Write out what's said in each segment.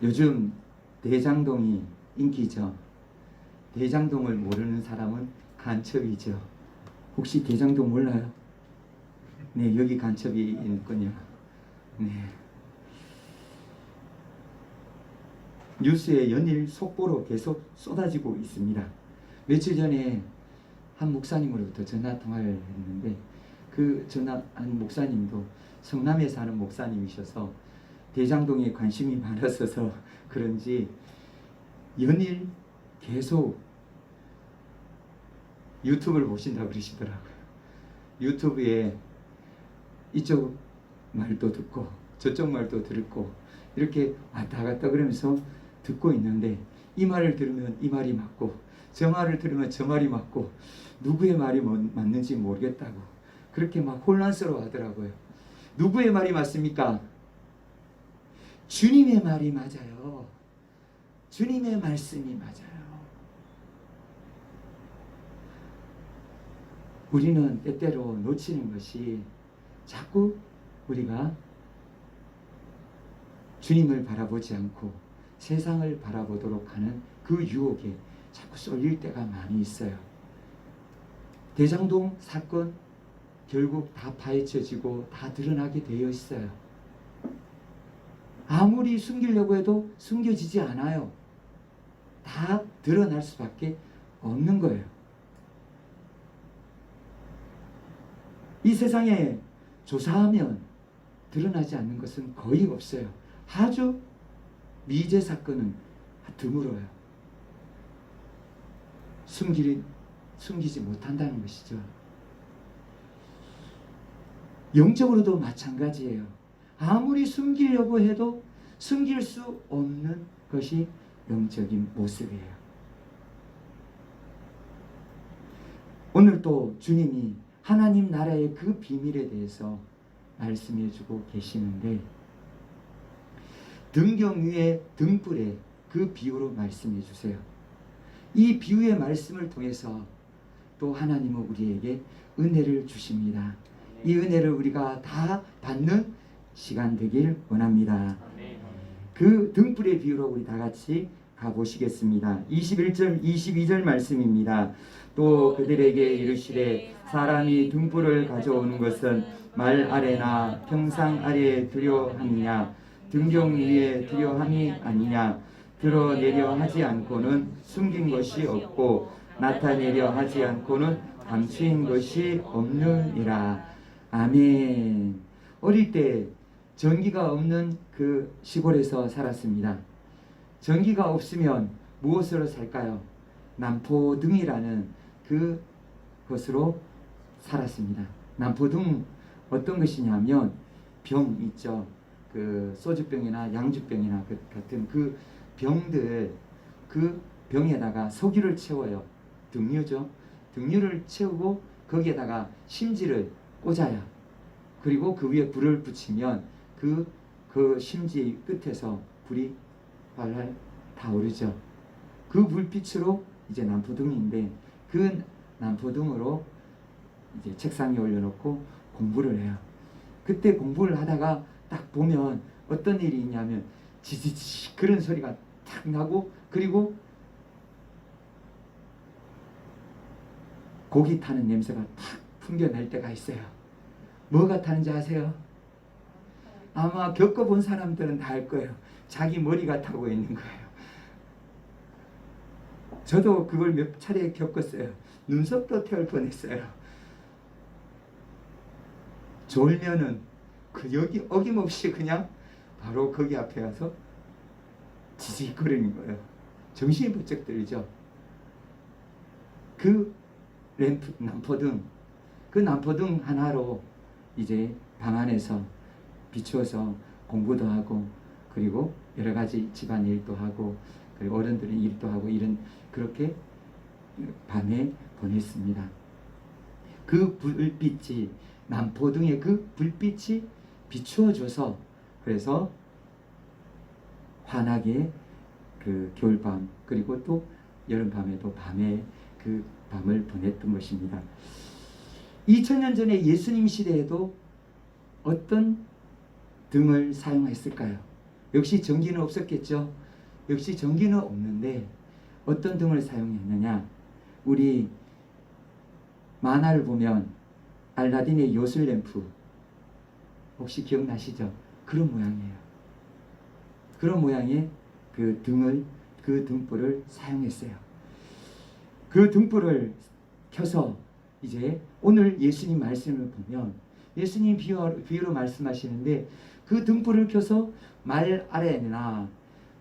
요즘 대장동이 인기죠. 대장동을 모르는 사람은 간첩이죠. 혹시 대장동 몰라요? 네, 여기 간첩이 있군요. 네. 뉴스에 연일 속보로 계속 쏟아지고 있습니다. 며칠 전에 한 목사님으로부터 전화 통화를 했는데 그 전화한 목사님도 성남에 사는 목사님이셔서 대장동에 관심이 많았어서 그런지 연일 계속 유튜브를 보신다고 그러시더라고요. 유튜브에 이쪽 말도 듣고 저쪽 말도 듣고 이렇게 왔다 갔다 그러면서 듣고 있는데 이 말을 들으면 이 말이 맞고 저 말을 들으면 저 말이 맞고 누구의 말이 맞는지 모르겠다고 그렇게 막 혼란스러워 하더라고요. 누구의 말이 맞습니까? 주님의 말이 맞아요. 주님의 말씀이 맞아요. 우리는 때때로 놓치는 것이 자꾸 우리가 주님을 바라보지 않고 세상을 바라보도록 하는 그 유혹에 자꾸 쏠릴 때가 많이 있어요. 대장동 사건 결국 다 파헤쳐지고 다 드러나게 되어 있어요. 아무리 숨기려고 해도 숨겨지지 않아요. 다 드러날 수밖에 없는 거예요. 이 세상에 조사하면 드러나지 않는 것은 거의 없어요. 아주 미제 사건은 드물어요. 숨기지 못한다는 것이죠. 영적으로도 마찬가지예요. 아무리 숨기려고 해도 숨길 수 없는 것이 영적인 모습이에요. 오늘 또 주님이 하나님 나라의 그 비밀에 대해서 말씀해 주고 계시는데 등경 위에 등불에 그 비유로 말씀해 주세요. 이 비유의 말씀을 통해서 또 하나님은 우리에게 은혜를 주십니다. 이 은혜를 우리가 다 받는 시간 되길 원합니다. 그 등불의 비유로 우리 다 같이 가보시겠습니다. 21절 22절 말씀입니다. 또 그들에게 이르시되 사람이 등불을 가져오는 것은 말 아래나 평상 아래에 두려 함이냐 등경 위에 두려 함이 아니냐 드러내려 하지 않고는 숨긴 것이 없고 나타내려 하지 않고는 감추인 것이 없느니라. 아멘. 어릴 때 전기가 없는 그 시골에서 살았습니다. 전기가 없으면 무엇으로 살까요? 남포등이라는 그것으로 살았습니다. 남포등 어떤 것이냐면 병 있죠. 그 소주병이나 양주병이나 같은 그 병들 그 병에다가 석유를 채워요. 등유죠. 등유를 채우고 거기에다가 심지를 꽂아요. 그리고 그 위에 불을 붙이면 그 심지 끝에서 불이 활활 타오르죠. 그 불빛으로 이제 남포등인데 그 남포등으로 이제 책상에 올려놓고 공부를 해요. 그때 공부를 하다가 딱 보면 어떤 일이 있냐면 지지지 그런 소리가 탁 나고 그리고 고기 타는 냄새가 탁 풍겨날 때가 있어요. 뭐가 타는지 아세요? 아마 겪어본 사람들은 다 알 거예요. 자기 머리가 타고 있는 거예요. 저도 그걸 몇 차례 겪었어요. 눈썹도 태울 뻔했어요. 졸면은 여기 어김없이 그냥 바로 거기 앞에 가서 지직거리는 거예요. 정신이 번쩍 들죠. 그 램프 남포등 그 남포등 하나로 이제 방 안에서 비추어서 공부도 하고 그리고 여러 가지 집안일도 하고 그리고 어른들은 일도 하고 이런 그렇게 밤에 보냈습니다. 그 불빛이 남포등의 그 불빛이 비추어줘서 그래서 환하게 그 겨울밤 그리고 또 여름밤에도 밤에 그 밤을 보냈던 것입니다. 2000년 전에 예수님 시대에도 어떤 등을 사용했을까요? 역시 전기는 없었겠죠. 역시 전기는 없는데 어떤 등을 사용했느냐. 우리 만화를 보면 알라딘의 요술 램프 혹시 기억나시죠? 그런 모양이에요. 그런 모양의 그 등불을 사용했어요. 그 등불을 켜서 이제 오늘 예수님 말씀을 보면 예수님 비유로 말씀하시는데 그 등불을 켜서 말 아래나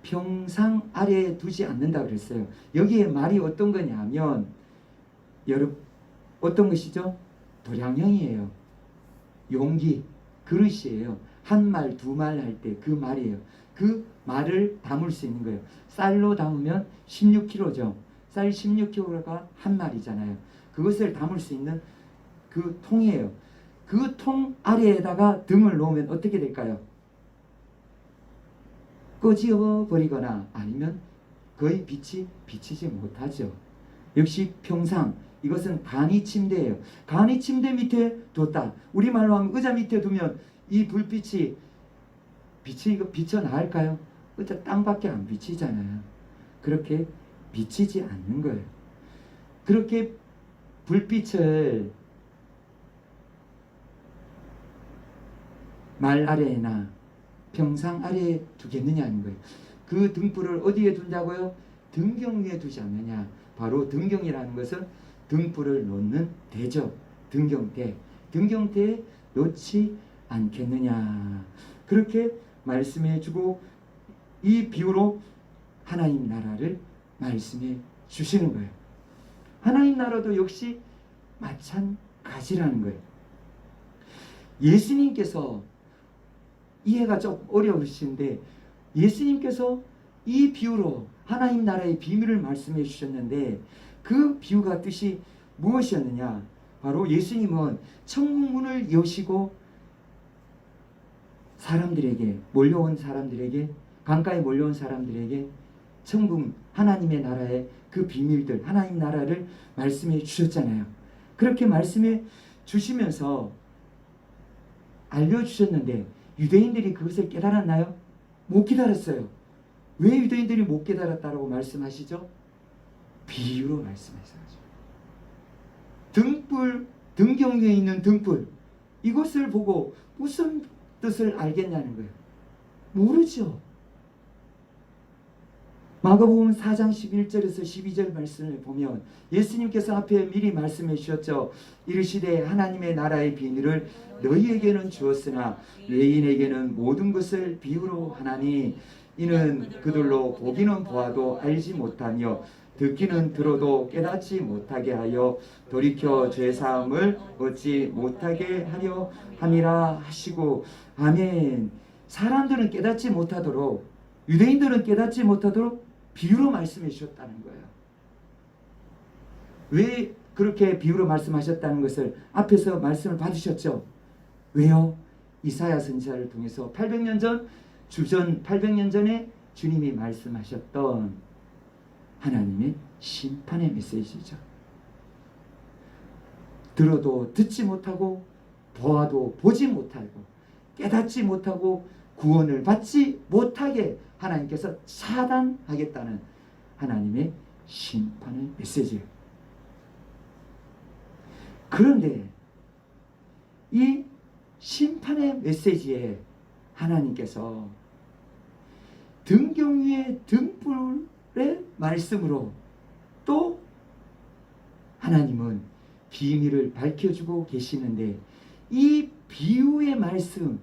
평상 아래에 두지 않는다 그랬어요. 여기에 말이 어떤 거냐면 여러분 어떤 것이죠? 도량형이에요. 용기, 그릇이에요. 한 말, 두 말 할 때 그 말이에요. 그 말을 담을 수 있는 거예요. 쌀로 담으면 16kg죠. 쌀 16kg가 한 말이잖아요. 그것을 담을 수 있는 그 통이에요. 그 통 아래에다가 등을 놓으면 어떻게 될까요? 꺼지어 버리거나 아니면 거의 빛이 비치지 못하죠. 역시 평상, 이것은 간이 침대예요. 간이 침대 밑에 뒀다. 우리말로 하면 의자 밑에 두면 이 불빛이 이거 비쳐 나갈까요? 의자 땅밖에 안 비치잖아요. 그렇게 비치지 않는 거예요. 그렇게 불빛을 말 아래나 평상 아래에 두겠느냐는 거예요. 그 등불을 어디에 둔다고요? 등경 위에 두지 않느냐. 바로 등경이라는 것은 등불을 놓는 대죠. 등경대. 등경대에 놓지 않겠느냐. 그렇게 말씀해 주고 이 비유로 하나님 나라를 말씀해 주시는 거예요. 하나님 나라도 역시 마찬가지라는 거예요. 예수님께서 이해가 좀 어려우신데 예수님께서 이 비유로 하나님 나라의 비밀을 말씀해 주셨는데 그 비유가 뜻이 무엇이었느냐? 바로 예수님은 천국 문을 여시고 사람들에게 몰려온 사람들에게 강가에 몰려온 사람들에게 천국 하나님의 나라의 그 비밀들 하나님 나라를 말씀해 주셨잖아요. 그렇게 말씀해 주시면서 알려주셨는데 유대인들이 그것을 깨달았나요? 못 깨달았어요. 왜 유대인들이 못 깨달았다고 말씀하시죠? 비유로 말씀하셔요. 등불, 등경 위에 있는 등불, 이것을 보고 무슨 뜻을 알겠냐는 거예요. 모르죠. 마가복음 4장 11절에서 12절 말씀을 보면 예수님께서 앞에 미리 말씀해 주셨죠. 이르시되 하나님의 나라의 비밀을 너희에게는 주었으나 외인에게는 모든 것을 비유로 하나니 이는 그들로 보기는 보아도 알지 못하며 듣기는 들어도 깨닫지 못하게 하여 돌이켜 죄사함을 얻지 못하게 하려 함이라 하시고 아멘. 사람들은 깨닫지 못하도록 유대인들은 깨닫지 못하도록 비유로 말씀해 주셨다는 거예요. 왜 그렇게 비유로 말씀하셨다는 것을 앞에서 말씀을 받으셨죠? 왜요? 이사야 선지자를 통해서 800년 전 주전 800년 전에 주님이 말씀하셨던 하나님의 심판의 메시지죠. 들어도 듣지 못하고 보아도 보지 못하고 깨닫지 못하고 구원을 받지 못하게 하나님께서 차단하겠다는 하나님의 심판의 메시지예요. 그런데 이 심판의 메시지에 하나님께서 등경 위의 등불의 말씀으로 또 하나님은 비밀을 밝혀주고 계시는데 이 비유의 말씀이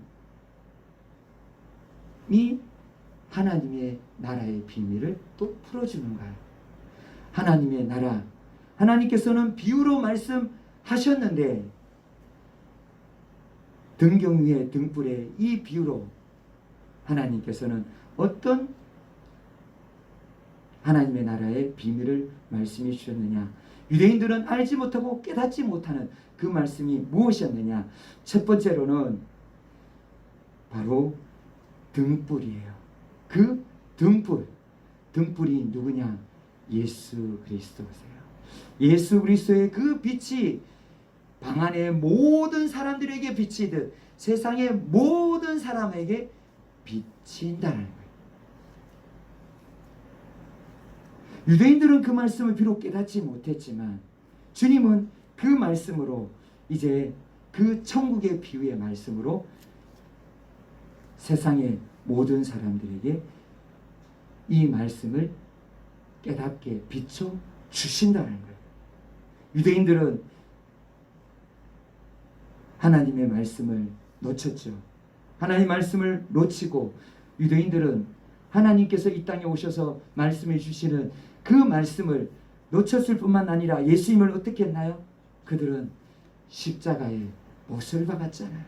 하나님의 나라의 비밀을 또 풀어주는 거예요. 하나님의 나라, 하나님께서는 비유로 말씀하셨는데 등경 위의 등불의 이 비유로 하나님께서는 어떤 하나님의 나라의 비밀을 말씀해 주셨느냐? 유대인들은 알지 못하고 깨닫지 못하는 그 말씀이 무엇이었느냐? 첫 번째로는 바로 등불이에요. 그 등불이 누구냐? 예수 그리스도세요. 예수 그리스도의 그 빛이 방 안의 모든 사람들에게 비치듯 세상의 모든 사람에게 비친다는 거예요. 유대인들은 그 말씀을 비록 깨닫지 못했지만 주님은 그 말씀으로 이제 그 천국의 비유의 말씀으로 세상의 모든 사람들에게 이 말씀을 깨닫게 비춰 주신다는 거예요. 유대인들은 하나님의 말씀을 놓쳤죠. 하나님 말씀을 놓치고 유대인들은 하나님께서 이 땅에 오셔서 말씀해 주시는 그 말씀을 놓쳤을 뿐만 아니라 예수님을 어떻게 했나요? 그들은 십자가에 못을 박았잖아요.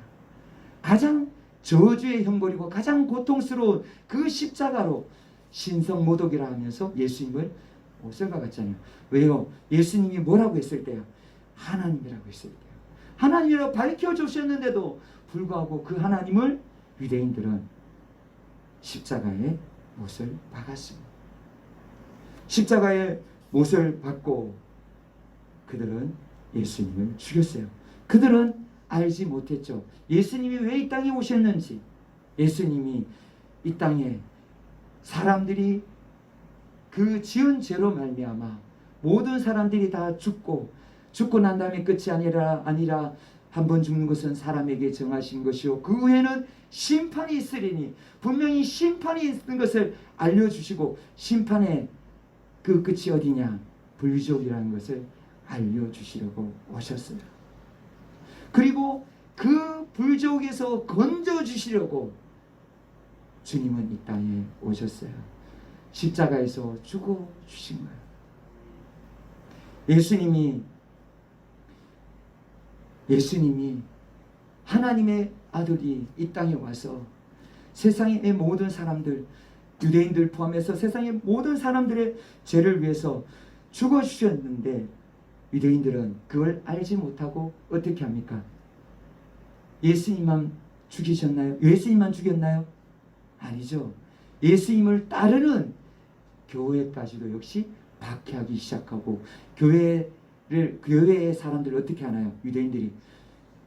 가장 저주의 형벌이고 가장 고통스러운 그 십자가로 신성모독이라 하면서 예수님을 못을 박았잖아요. 왜요? 예수님이 뭐라고 했을 때요? 하나님이라고 했을 때요. 하나님이라고 밝혀주셨는데도 불구하고 그 하나님을 유대인들은 십자가에 못을 박았습니다. 십자가에 못을 박고 그들은 예수님을 죽였어요. 그들은 알지 못했죠. 예수님이 왜 이 땅에 오셨는지, 예수님이 이 땅에 사람들이 그 지은 죄로 말미암아 모든 사람들이 다 죽고 난 다음에 끝이 아니라 한 번 죽는 것은 사람에게 정하신 것이요 그 후에는 심판이 있으리니 분명히 심판이 있는 것을 알려주시고 심판의 그 끝이 어디냐? 불지옥이라는 것을 알려주시려고 오셨어요. 그리고 그 불지옥에서 건져주시려고 주님은 이 땅에 오셨어요. 십자가에서 죽어주신 거예요. 예수님이 하나님의 아들이 이 땅에 와서 세상의 모든 사람들, 유대인들 포함해서 세상의 모든 사람들의 죄를 위해서 죽어주셨는데 유대인들은 그걸 알지 못하고 어떻게 합니까? 예수님만 죽이셨나요? 예수님만 죽였나요? 아니죠. 예수님을 따르는 교회까지도 역시 박해하기 시작하고 교회의 사람들을 어떻게 하나요? 유대인들이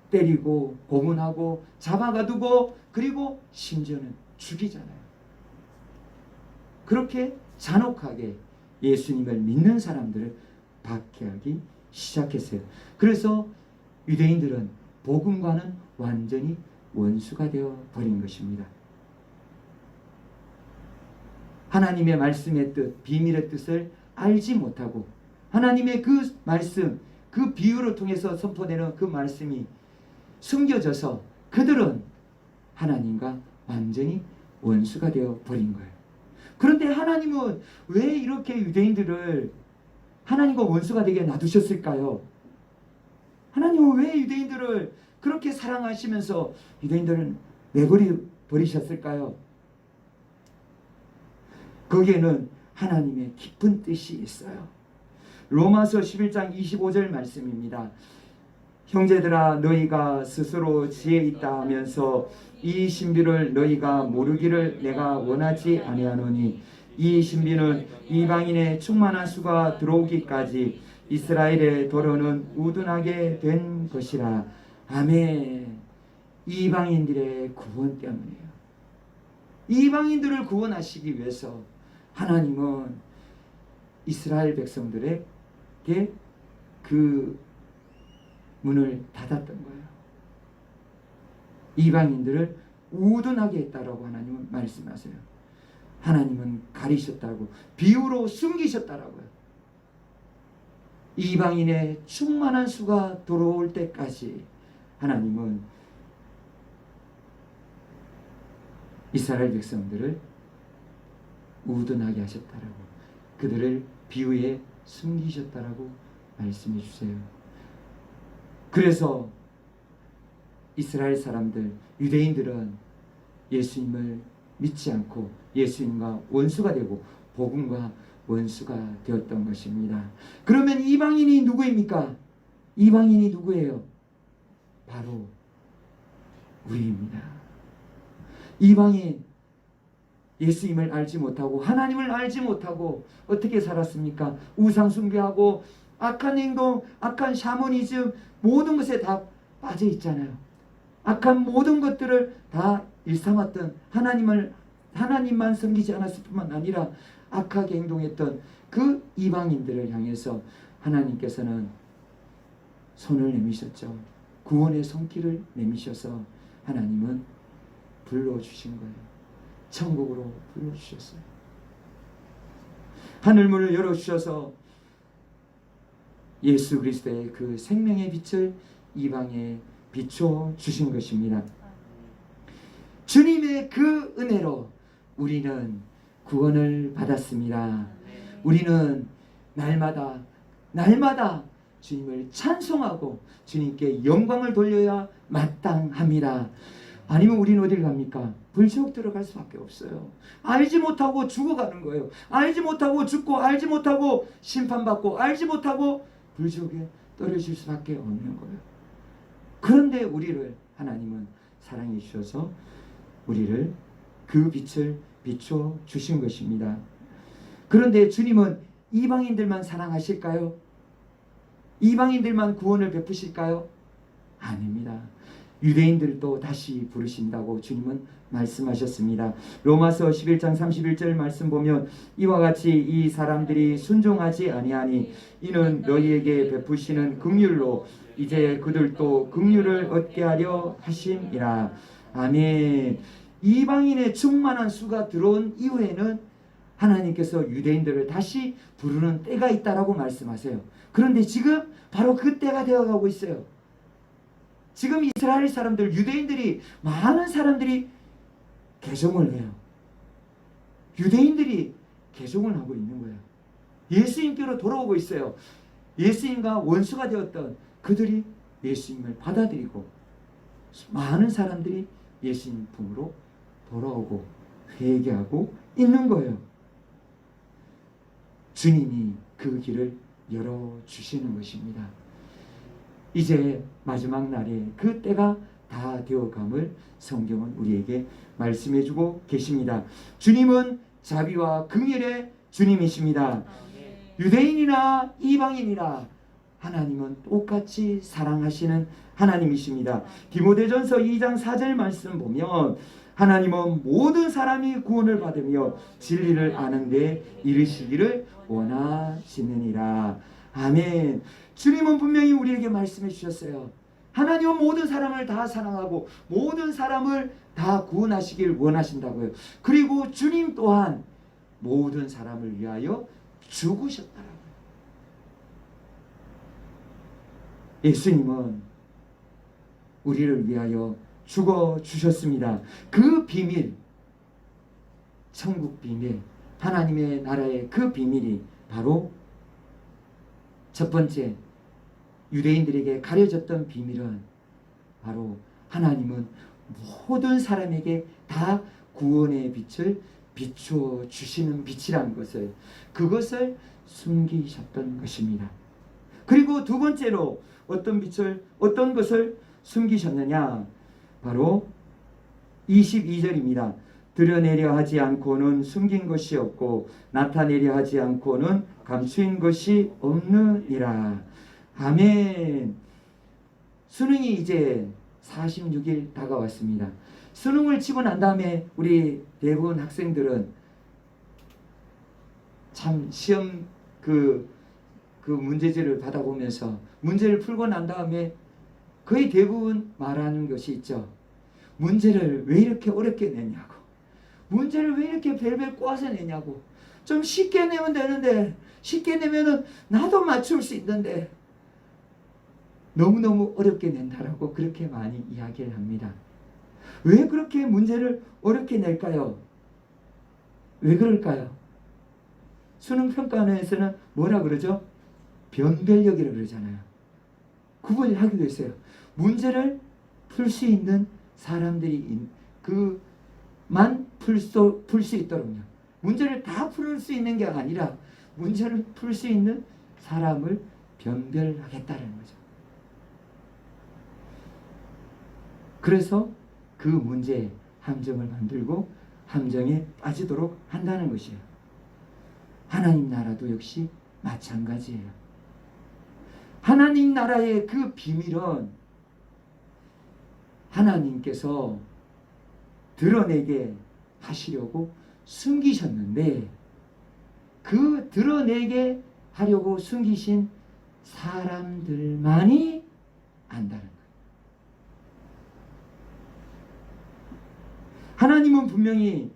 때리고 고문하고 잡아가두고 그리고 심지어는 죽이잖아요. 그렇게 잔혹하게 예수님을 믿는 사람들을 박해하기 시작했어요. 그래서 유대인들은 복음과는 완전히 원수가 되어 버린 것입니다. 하나님의 말씀의 뜻, 비밀의 뜻을 알지 못하고 하나님의 그 말씀, 그 비유를 통해서 선포되는 그 말씀이 숨겨져서 그들은 하나님과 완전히 원수가 되어 버린 거예요. 그런데 하나님은 왜 이렇게 유대인들을 하나님과 원수가 되게 놔두셨을까요? 하나님은 왜 유대인들을 그렇게 사랑하시면서 유대인들을 내버려 버리셨을까요? 거기에는 하나님의 깊은 뜻이 있어요. 로마서 11장 25절 말씀입니다. 형제들아 너희가 스스로 지혜 있다 하면서 이 신비를 너희가 모르기를 내가 원하지 아니하노니 이 신비는 이방인의 충만한 수가 들어오기까지 이스라엘의 도로는 우둔하게 된 것이라. 아멘. 이방인들의 구원 때문이에요. 이방인들을 구원하시기 위해서 하나님은 이스라엘 백성들에게 그 문을 닫았던 거예요. 이방인들을 우둔하게 했다라고 하나님은 말씀하세요. 하나님은 가리셨다고, 비유로 숨기셨다라고요. 이방인의 충만한 수가 들어올 때까지 하나님은 이스라엘 백성들을 우둔하게 하셨다라고, 그들을 비유에 숨기셨다라고 말씀해 주세요. 그래서 이스라엘 사람들, 유대인들은 예수님을 믿지 않고 예수님과 원수가 되고 복음과 원수가 되었던 것입니다. 그러면 이방인이 누구입니까? 이방인이 누구예요? 바로 우리입니다. 이방인, 예수님을 알지 못하고 하나님을 알지 못하고 어떻게 살았습니까? 우상 숭배하고 악한 행동, 악한 샤머니즘, 모든 것에 다 빠져 있잖아요. 악한 모든 것들을 다 일삼았던 하나님만 섬기지 않았을 뿐만 아니라 악하게 행동했던 그 이방인들을 향해서 하나님께서는 손을 내미셨죠. 구원의 손길을 내미셔서 하나님은 불러주신 거예요. 천국으로 불러주셨어요. 하늘문을 열어주셔서 예수 그리스도의 그 생명의 빛을 이방에 비춰주신 것입니다. 주님의 그 은혜로 우리는 구원을 받았습니다. 우리는 날마다 주님을 찬송하고 주님께 영광을 돌려야 마땅합니다. 아니면 우리는 어디를 갑니까? 불지옥 들어갈 수밖에 없어요. 알지 못하고 죽어가는 거예요. 알지 못하고 죽고 알지 못하고 심판받고 알지 못하고 불지옥에 떨어질 수밖에 없는 거예요. 그런데 우리를 하나님은 사랑해 주셔서 우리를 그 빛을 비춰 주신 것입니다. 그런데 주님은 이방인들만 사랑하실까요? 이방인들만 구원을 베푸실까요? 아닙니다. 유대인들도 다시 부르신다고 주님은 말씀하셨습니다. 로마서 11장 31절 말씀 보면 이와 같이 이 사람들이 순종하지 아니하니 이는 너희에게 베푸시는 긍휼로 이제 그들도 긍휼을 얻게 하려 하심이라. 아멘. 이방인의 충만한 수가 들어온 이후에는 하나님께서 유대인들을 다시 부르는 때가 있다라고 말씀하세요. 그런데 지금 바로 그 때가 되어가고 있어요. 지금 이스라엘 사람들, 유대인들이, 많은 사람들이 개종을 해요. 유대인들이 개종을 하고 있는 거예요. 예수님께로 돌아오고 있어요. 예수님과 원수가 되었던 그들이 예수님을 받아들이고 많은 사람들이 예수님 품으로 돌아오고 회개하고 있는 거예요. 주님이 그 길을 열어주시는 것입니다. 이제 마지막 날에 그 때가 다 되어감을 성경은 우리에게 말씀해주고 계십니다. 주님은 자비와 긍휼의 주님이십니다. 유대인이나 이방인이나 하나님은 똑같이 사랑하시는 하나님이십니다. 디모데전서 2장 4절 말씀 보면 하나님은 모든 사람이 구원을 받으며 진리를 아는 데 이르시기를 원하시느니라. 아멘. 주님은 분명히 우리에게 말씀해 주셨어요. 하나님은 모든 사람을 다 사랑하고 모든 사람을 다 구원하시길 원하신다고요. 그리고 주님 또한 모든 사람을 위하여 죽으셨다라고요. 예수님은 우리를 위하여 죽어주셨습니다. 그 비밀, 천국 비밀, 하나님의 나라의 그 비밀이 바로 첫 번째, 유대인들에게 가려졌던 비밀은 바로 하나님은 모든 사람에게 다 구원의 빛을 비추어 주시는 빛이라는 것을, 그것을 숨기셨던 것입니다. 그리고 두 번째로 어떤 것을 숨기셨느냐? 바로 22절입니다. 드러내려 하지 않고는 숨긴 것이 없고 나타내려 하지 않고는 감추인 것이 없느니라. 아멘. 수능이 이제 46일 다가왔습니다. 수능을 치고 난 다음에 우리 대부분 학생들은 참 시험 그 문제지를 받아보면서 문제를 풀고 난 다음에 거의 대부분 말하는 것이 있죠. 문제를 왜 이렇게 어렵게 내냐고. 문제를 왜 이렇게 벨벨 꼬아서 내냐고. 좀 쉽게 내면 되는데, 쉽게 내면은 나도 맞출 수 있는데 너무너무 어렵게 낸다라고 그렇게 많이 이야기를 합니다. 왜 그렇게 문제를 어렵게 낼까요? 왜 그럴까요? 수능평가원에서는 뭐라 그러죠? 변별력이라고 그러잖아요. 구분을 하기도 했어요. 문제를 풀 수 있는 사람들이 그만 풀 수 있도록요. 문제를 다 풀 수 있는 게 아니라 문제를 풀 수 있는 사람을 변별하겠다는 거죠. 그래서 그 문제에 함정을 만들고 함정에 빠지도록 한다는 것이에요. 하나님 나라도 역시 마찬가지예요. 하나님 나라의 그 비밀은 하나님께서 드러내게 하시려고 숨기셨는데 그 드러내게 하려고 숨기신 사람들만이 안다는 거예요. 하나님은 분명히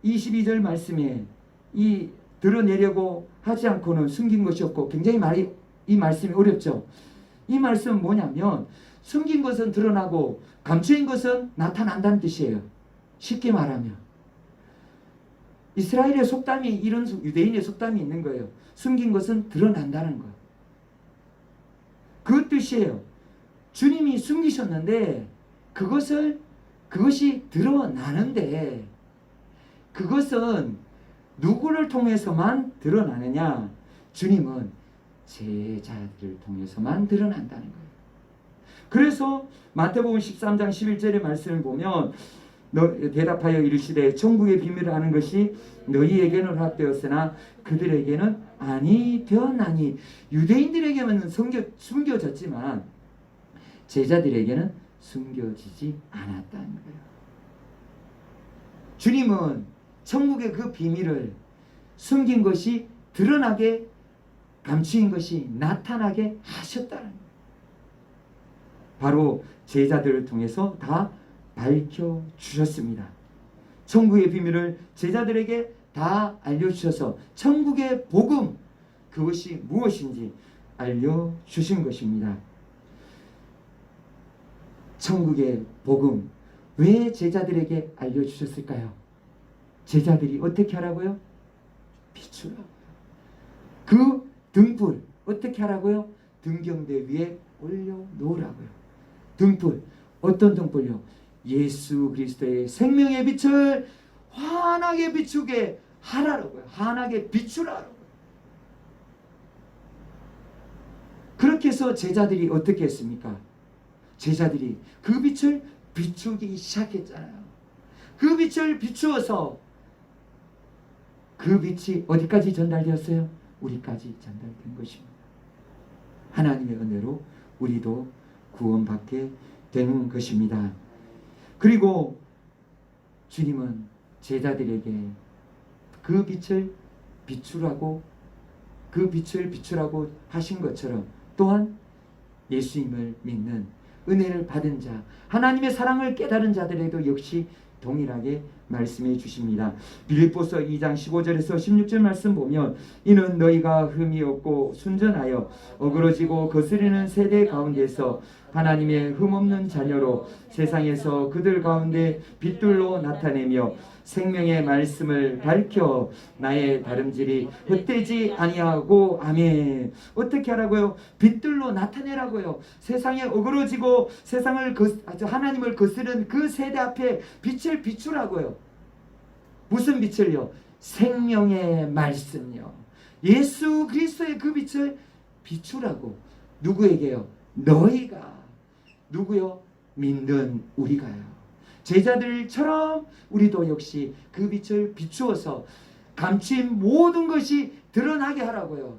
22절 말씀에 이 드러내려고 하지 않고는 숨긴 것이 없고, 굉장히 이 말씀이 어렵죠. 이 말씀은 뭐냐면 숨긴 것은 드러나고 감추인 것은 나타난다는 뜻이에요. 쉽게 말하면 이스라엘의 속담이, 이런 유대인의 속담이 있는 거예요. 숨긴 것은 드러난다는 거. 그 뜻이에요. 주님이 숨기셨는데 그것이 드러나는데 그것은 누구를 통해서만 드러나느냐? 주님은 제자들을 통해서만 드러난다는 거예요. 그래서 마태복음 13장 11절의 말씀을 보면 대답하여 이르시되 천국의 비밀을 아는 것이 너희에게는 허락되었으나 그들에게는 아니 되었나니. 유대인들에게는 숨겨졌지만 제자들에게는 숨겨지지 않았다는 거예요. 주님은 천국의 그 비밀을 숨긴 것이 드러나게, 감추인 것이 나타나게 하셨다는 거예요. 바로 제자들을 통해서 다 밝혀주셨습니다. 천국의 비밀을 제자들에게 다 알려주셔서 천국의 복음, 그것이 무엇인지 알려주신 것입니다. 천국의 복음, 왜 제자들에게 알려주셨을까요? 제자들이 어떻게 하라고요? 비추라고요. 그 등불 어떻게 하라고요? 등경대 위에 올려놓으라고요. 등불, 어떤 등불요? 예수 그리스도의 생명의 빛을 환하게 비추게 하라고요. 환하게 비추라고요. 그렇게 해서 제자들이 어떻게 했습니까? 제자들이 그 빛을 비추기 시작했잖아요. 그 빛을 비추어서 그 빛이 어디까지 전달되었어요? 우리까지 전달된 것입니다. 하나님의 은혜로 우리도 구원받게 되는 것입니다. 그리고 주님은 제자들에게 그 빛을 비추라고 하신 것처럼 또한 예수님을 믿는 은혜를 받은 자, 하나님의 사랑을 깨달은 자들에도 역시 동일하게 말씀해 주십니다. 빌립보서 2장 15절에서 16절 말씀 보면 이는 너희가 흠이 없고 순전하여 어그러지고 거스리는 세대 가운데서 하나님의 흠없는 자녀로 세상에서 그들 가운데 빛들로 나타내며 생명의 말씀을 밝혀 나의 다름질이 헛되지 아니하고. 아멘. 어떻게 하라고요? 빛들로 나타내라고요. 세상에 어그러지고 하나님을 거스른 그 세대 앞에 빛을 비추라고요. 무슨 빛을요? 생명의 말씀요. 예수 그리스도의 그 빛을 비추라고. 누구에게요? 너희가. 누구요? 믿는 우리가요. 제자들처럼 우리도 역시 그 빛을 비추어서 감추인 모든 것이 드러나게 하라고요.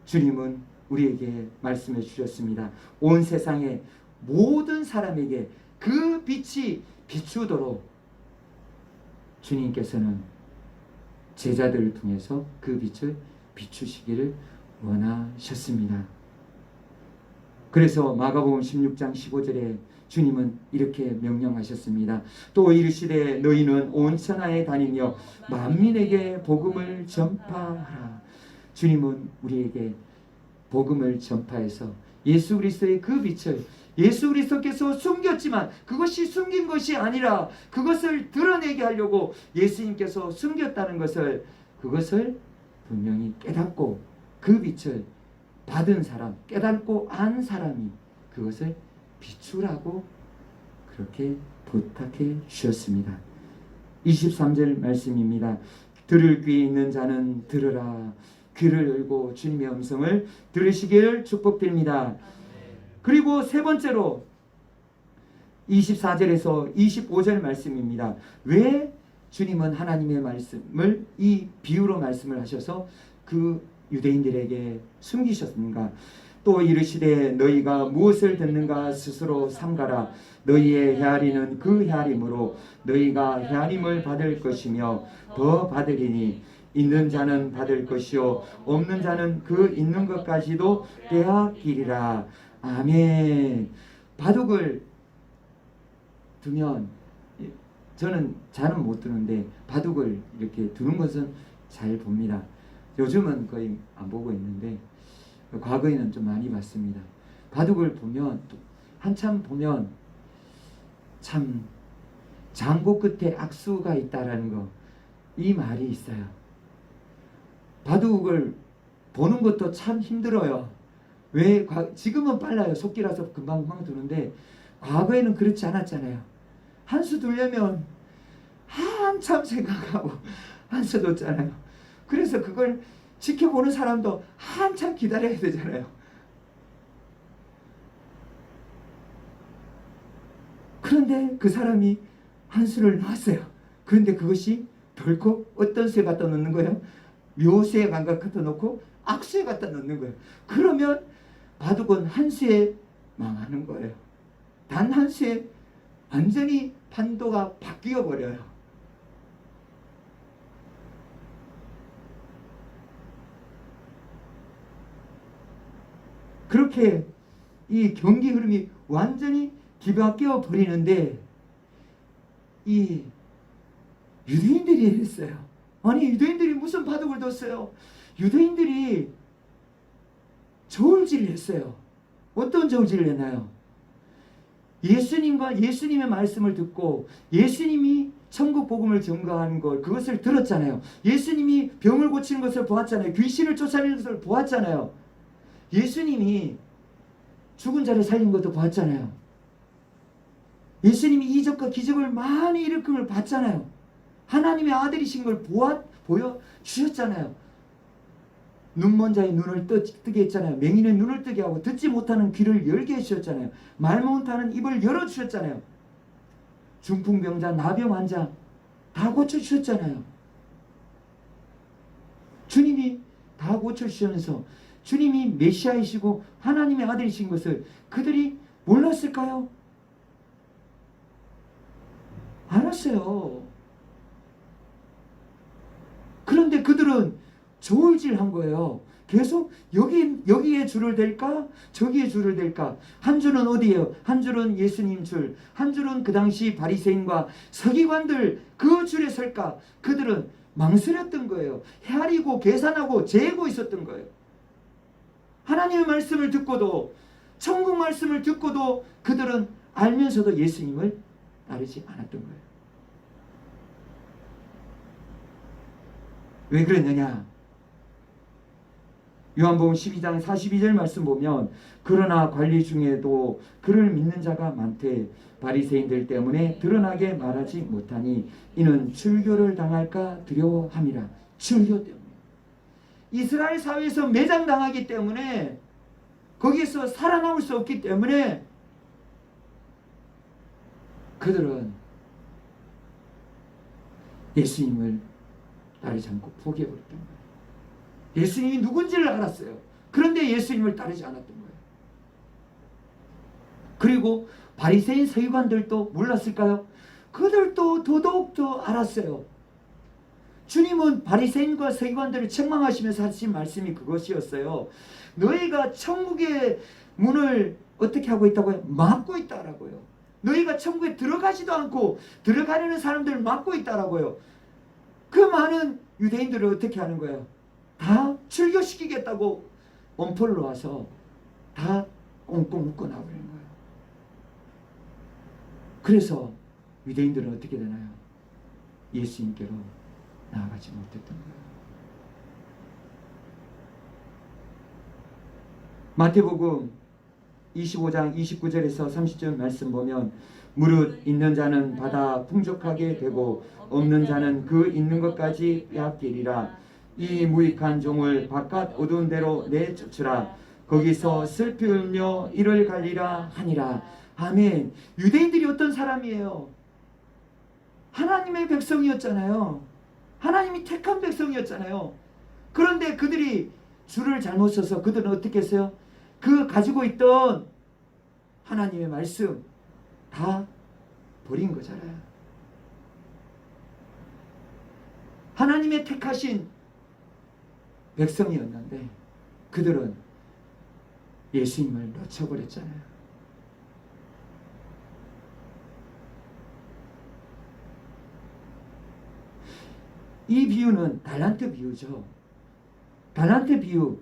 주님은 우리에게 말씀해 주셨습니다. 온 세상의 모든 사람에게 그 빛이 비추도록 주님께서는 제자들을 통해서 그 빛을 비추시기를 원하셨습니다. 그래서 마가복음 16장 15절에 주님은 이렇게 명령하셨습니다. 또 이르시되 너희는 온 천하에 다니며 만민에게 복음을 전파하라. 주님은 우리에게 복음을 전파해서 예수 그리스도의 그 빛을, 예수 그리스도께서 숨겼지만 그것이 숨긴 것이 아니라 그것을 드러내게 하려고 예수님께서 숨겼다는 것을, 그것을 분명히 깨닫고 그 빛을 받은 사람, 깨닫고 안 사람이 그것을 비추라고 그렇게 부탁해 주셨습니다. 23절 말씀입니다. 들을 귀 있는 자는 들으라. 귀를 열고 주님의 음성을 들으시기를 축복드립니다. 그리고 세 번째로 24절에서 25절 말씀입니다. 왜 주님은 하나님의 말씀을 이 비유로 말씀을 하셔서 그 유대인들에게 숨기셨는가? 또 이르시되 너희가 무엇을 듣는가 스스로 삼가라. 너희의 헤아리는 그 헤아림으로 너희가 헤아림을 받을 것이며 더 받으리니 있는 자는 받을 것이요 없는 자는 그 있는 것까지도 빼앗기리라. 아멘. 바둑을 두면 저는 잘은 못 두는데 바둑을 이렇게 두는 것은 잘 봅니다. 요즘은 거의 안 보고 있는데 과거에는 좀 많이 봤습니다. 바둑을 보면 한참 보면 참 장고 끝에 악수가 있다라는 거, 이 말이 있어요. 바둑을 보는 것도 참 힘들어요. 왜? 지금은 빨라요. 속기라서 금방금방 두는데 과거에는 그렇지 않았잖아요. 한 수 두려면 한참 생각하고 한 수 뒀잖아요. 그래서 그걸 지켜보는 사람도 한참 기다려야 되잖아요. 그런데 그 사람이 한 수를 놨어요. 그런데 그것이 결코 어떤 수에 갖다 놓는 거예요? 묘수에 갖다 놓고 악수에 갖다 놓는 거예요. 그러면 바둑은 한 수에 망하는 거예요. 단 한 수에 완전히 판도가 바뀌어 버려요. 그렇게 이 경기 흐름이 완전히 뒤바뀌어 버리는데 이 유대인들이 했어요. 아니 유대인들이 무슨 바둑을 뒀어요? 유대인들이 저울질을 했어요. 어떤 저울질을 했나요? 예수님과 예수님의 말씀을 듣고 예수님이 천국 복음을 증거하는 것, 그것을 들었잖아요. 예수님이 병을 고치는 것을 보았잖아요. 귀신을 쫓아내는 것을 보았잖아요. 예수님이 죽은 자를 살린 것도 봤잖아요. 예수님이 이적과 기적을 많이 일으킴을 봤잖아요. 하나님의 아들이신 걸 보여주셨잖아요. 눈먼 자의 눈을 뜨게 했잖아요. 맹인의 눈을 뜨게 하고 듣지 못하는 귀를 열게 해주셨잖아요. 말 못하는 입을 열어주셨잖아요. 중풍병자, 나병 환자 다 고쳐주셨잖아요. 주님이 다 고쳐주시면서 주님이 메시아이시고 하나님의 아들이신 것을 그들이 몰랐을까요? 알았어요. 그런데 그들은 저울질한 거예요. 계속 여기에 줄을 댈까? 저기에 줄을 댈까? 한 줄은 어디예요? 한 줄은 예수님 줄, 한 줄은 그 당시 바리새인과 서기관들 그 줄에 설까? 그들은 망설였던 거예요. 헤아리고 계산하고 재고 있었던 거예요. 하나님의 말씀을 듣고도 천국 말씀을 듣고도 그들은 알면서도 예수님을 따르지 않았던 거예요. 왜 그랬느냐? 요한복음 12장 42절 말씀 보면 그러나 관리 중에도 그를 믿는 자가 많되 바리새인들 때문에 드러나게 말하지 못하니 이는 출교를 당할까 두려워함이라. 출교 때문에 이스라엘 사회에서 매장당하기 때문에 거기에서 살아남을 수 없기 때문에 그들은 예수님을 따르지 않고 포기해버렸던 거예요. 예수님이 누군지를 알았어요. 그런데 예수님을 따르지 않았던 거예요. 그리고 바리새인 서기관들도 몰랐을까요? 그들도 더더욱더 알았어요. 주님은 바리새인과 서기관들을 책망하시면서 하신 말씀이 그것이었어요. 너희가 천국의 문을 어떻게 하고 있다고요? 막고 있다라고요. 너희가 천국에 들어가지도 않고 들어가려는 사람들을 막고 있다라고요. 그 많은 유대인들을 어떻게 하는 거예요? 다 출교시키겠다고 엄포를 와서 다 꽁꽁 묶어 나버리는 거예요. 그래서 유대인들은 어떻게 되나요? 예수님께로 나아가지 못했던 거예요. 마태복음 25장 29절에서 30절 말씀 보면 무릇 있는 자는 받아 풍족하게 되고 없는 자는 그 있는 것까지 빼앗기리라. 이 무익한 종을 바깥 어두운 데로 내쫓으라. 거기서 슬피 울며 이를 갈리라 하니라. 아멘. 유대인들이 어떤 사람이에요? 하나님의 백성이었잖아요. 하나님이 택한 백성이었잖아요. 그런데 그들이 줄을 잘못 서서 그들은 어떻게 했어요? 그 가지고 있던 하나님의 말씀 다 버린 거잖아요. 하나님의 택하신 백성이었는데 그들은 예수님을 놓쳐버렸잖아요. 이 비유는 달란트 비유죠. 달란트 비유.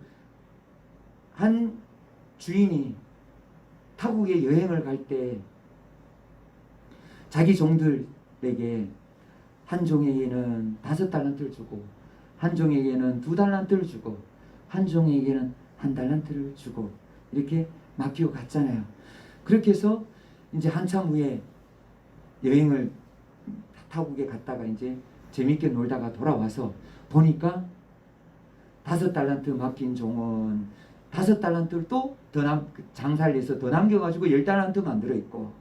한 주인이 타국에 여행을 갈 때 자기 종들에게 한 종에게는 5달란트를 주고 한 종에게는 2달란트를 주고 한 종에게는 1달란트를 주고 이렇게 맡기고 갔잖아요. 그렇게 해서 이제 한참 후에 여행을 타국에 갔다가 이제 재밌게 놀다가 돌아와서 보니까 5달란트 맡긴 종은 5달란트를 또 더 장사를 해서 더 남겨가지고 10달란트 만들어 있고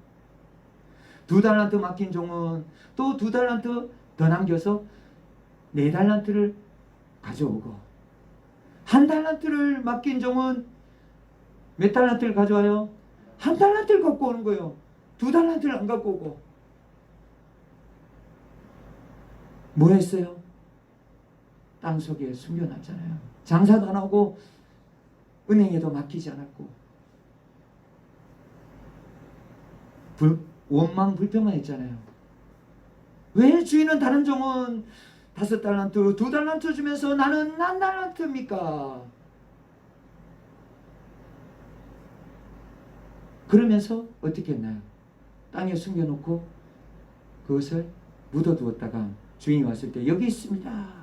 2달란트 맡긴 종은 또 2달란트 더 남겨서 4달란트를 가져오고 1달란트를 맡긴 종은 몇 달란트를 가져와요? 1달란트를 갖고 오는 거예요. 2달란트를 안 갖고 오고 뭐 했어요? 땅속에 숨겨놨잖아요. 장사도 안 하고 은행에도 맡기지 않았고 원망 불평만 했잖아요. 왜 주인은 다른 종은 5달란트 2달란트 주면서 나는 1달란트입니까? 그러면서 어떻게 했나요? 땅에 숨겨놓고 그것을 묻어두었다가 주인이 왔을 때 여기 있습니다.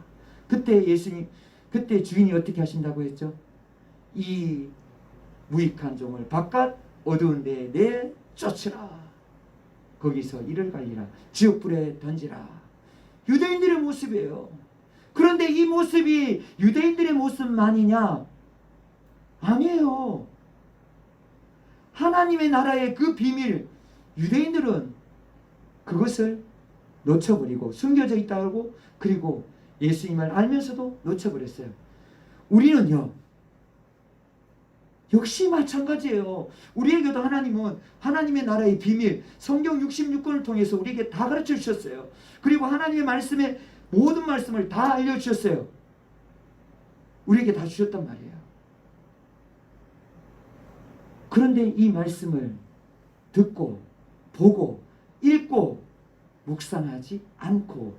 그때 주인이 어떻게 하신다고 했죠? 이 무익한 종을 바깥 어두운 데에 내쫓으라. 거기서 이를 갈리라. 지옥불에 던지라. 유대인들의 모습이에요. 그런데 이 모습이 유대인들의 모습만이냐? 아니에요. 하나님의 나라의 그 비밀, 유대인들은 그것을 놓쳐버리고 숨겨져 있다고 그리고 예수님을 알면서도 놓쳐버렸어요. 우리는요. 역시 마찬가지예요. 우리에게도 하나님은 하나님의 나라의 비밀 성경 66권을 통해서 우리에게 다 가르쳐 주셨어요. 그리고 하나님의 말씀에 모든 말씀을 다 알려주셨어요. 우리에게 다 주셨단 말이에요. 그런데 이 말씀을 듣고 보고 읽고 묵상하지 않고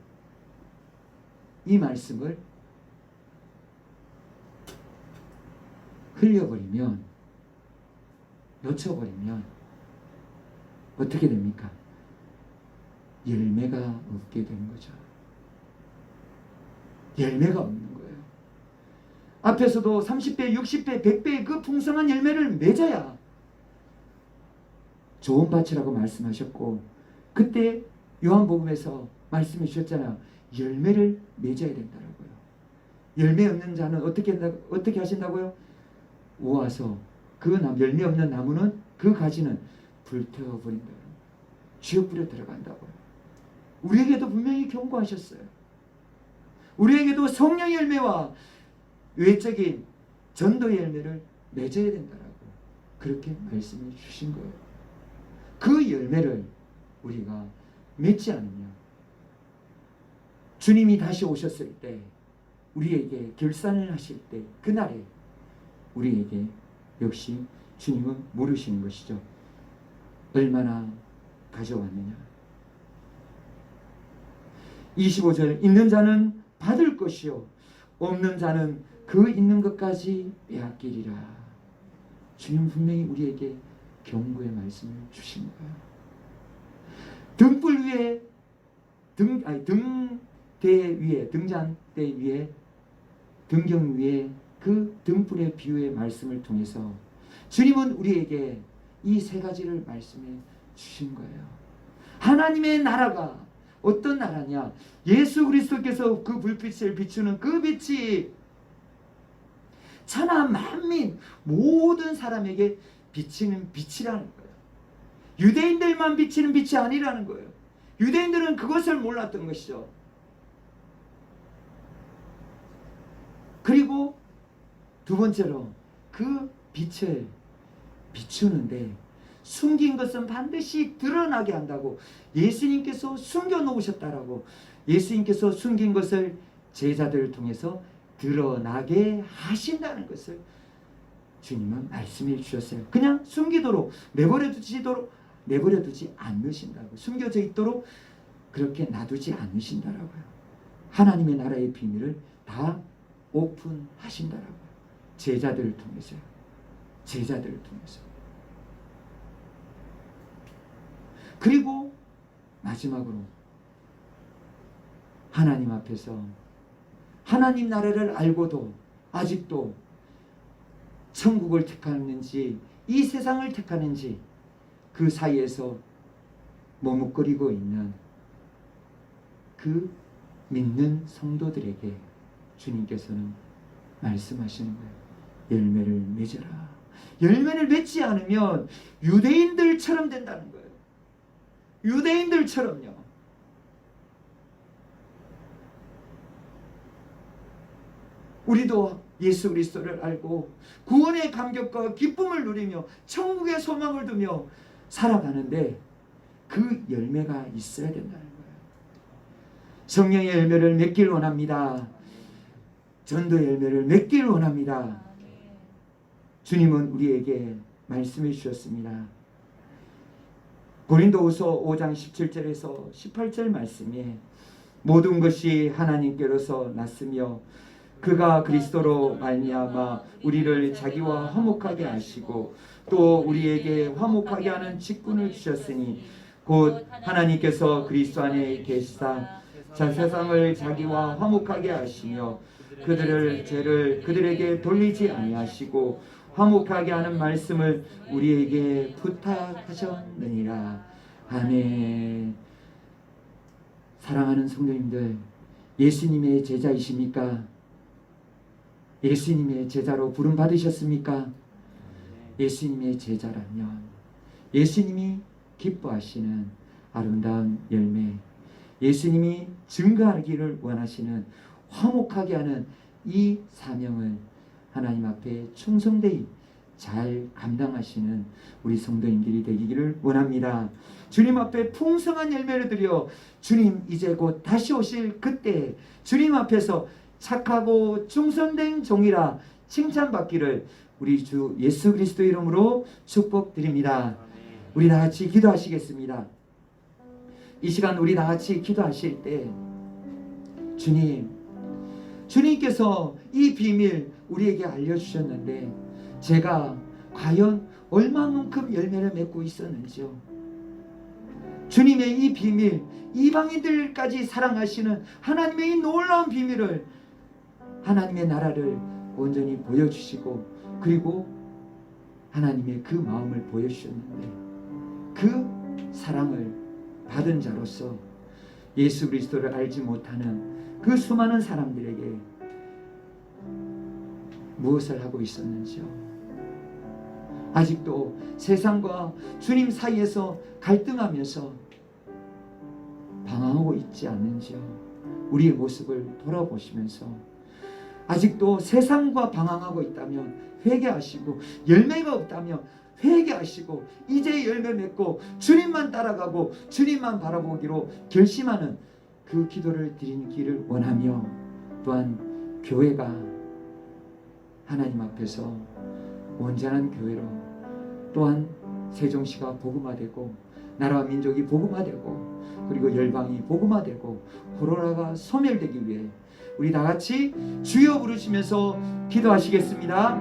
이 말씀을 흘려버리면 놓쳐버리면 어떻게 됩니까? 열매가 없게 되는 거죠. 열매가 없는 거예요. 앞에서도 30배, 60배, 100배의 그 풍성한 열매를 맺어야 좋은 밭이라고 말씀하셨고 그때 요한복음에서 말씀해 주셨잖아요. 열매를 맺어야 된다고요. 열매 없는 자는 어떻게 하신다고요? 모아서 그 열매 없는 나무는 그 가지는 불태워버린다. 지옥불에 들어간다고요. 우리에게도 분명히 경고하셨어요. 우리에게도 성령의 열매와 외적인 전도의 열매를 맺어야 된다라고 그렇게 말씀해 주신 거예요. 그 열매를 우리가 맺지 않으면 주님이 다시 오셨을 때 우리에게 결산을 하실 때 그날에 우리에게 역시 주님은 물으시는 것이죠. 얼마나 가져왔느냐. 25절 있는 자는 받을 것이요 없는 자는 그 있는 것까지 빼앗기리라. 주님 분명히 우리에게 경고의 말씀을 주신 거예요. 등불 위에 등대 위에 등잔대 위에 등경 위에 그 등불의 비유의 말씀을 통해서 주님은 우리에게 이 세 가지를 말씀해 주신 거예요. 하나님의 나라가 어떤 나라냐? 예수 그리스도께서 그 불빛을 비추는 그 빛이 천하 만민 모든 사람에게 비치는 빛이라는 거예요. 유대인들만 비치는 빛이 아니라는 거예요. 유대인들은 그것을 몰랐던 것이죠. 그리고 두 번째로 그 빛을 비추는데 숨긴 것은 반드시 드러나게 한다고 예수님께서 숨겨놓으셨다라고 예수님께서 숨긴 것을 제자들을 통해서 드러나게 하신다는 것을 주님은 말씀해 주셨어요. 그냥 숨기도록 내버려 두지 않으신다고 숨겨져 있도록 그렇게 놔두지 않으신다라고요. 하나님의 나라의 비밀을 다 오픈하신다라고요. 제자들을 통해서요. 제자들을 통해서. 그리고 마지막으로 하나님 앞에서 하나님 나라를 알고도 아직도 천국을 택하는지 이 세상을 택하는지 그 사이에서 머뭇거리고 있는 그 믿는 성도들에게 주님께서는 말씀하시는 거예요. 열매를 맺어라. 열매를 맺지 않으면 유대인들처럼 된다는 거예요. 유대인들처럼요. 우리도 예수 그리스도를 알고 구원의 감격과 기쁨을 누리며 천국의 소망을 두며 살아가는데 그 열매가 있어야 된다는 거예요. 성령의 열매를 맺길 원합니다. 전도 열매를 맺길 원합니다. 주님은 우리에게 말씀해 주셨습니다. 고린도후서 5장 17절에서 18절 말씀에 모든 것이 하나님께로서 났으며 그가 그리스도로 말미암아 우리를 자기와 화목하게 하시고 또 우리에게 화목하게 하는 직분을 주셨으니 곧 하나님께서 그리스도 안에 계시사 세상을 자기와 화목하게 하시며 그들을 죄를 그들에게 돌리지 아니하시고 화목하게 하는 말씀을 우리에게 부탁하셨느니라. 아멘. 사랑하는 성도님들, 예수님의 제자이십니까? 예수님의 제자로 부름 받으셨습니까? 예수님의 제자라면 예수님이 기뻐하시는 아름다운 열매, 예수님이 증거하기를 원하시는 화목하게 하는 이 사명을 하나님 앞에 충성되이 잘 감당하시는 우리 성도님들이 되기를 원합니다. 주님 앞에 풍성한 열매를 드려 주님 이제 곧 다시 오실 그때 주님 앞에서 착하고 충성된 종이라 칭찬받기를 우리 주 예수 그리스도 이름으로 축복드립니다. 우리 다 같이 기도하시겠습니다. 이 시간 우리 다 같이 기도하실 때 주님께서 이 비밀 우리에게 알려주셨는데 제가 과연 얼마만큼 열매를 맺고 있었는지요. 주님의 이 비밀, 이방인들까지 사랑하시는 하나님의 이 놀라운 비밀을 하나님의 나라를 온전히 보여주시고 그리고 하나님의 그 마음을 보여주셨는데 그 사랑을 받은 자로서 예수 그리스도를 알지 못하는 그 수많은 사람들에게 무엇을 하고 있었는지요. 아직도 세상과 주님 사이에서 갈등하면서 방황하고 있지 않는지요. 우리의 모습을 돌아보시면서 아직도 세상과 방황하고 있다면 회개하시고 열매가 없다면 회개하시고 이제 열매 맺고 주님만 따라가고 주님만 바라보기로 결심하는 그 기도를 드리기를 원하며 또한 교회가 하나님 앞에서 온전한 교회로 또한 세종시가 복음화되고 나라와 민족이 복음화되고 그리고 열방이 복음화되고 코로나가 소멸되기 위해 우리 다 같이 주여 부르시면서 기도하시겠습니다.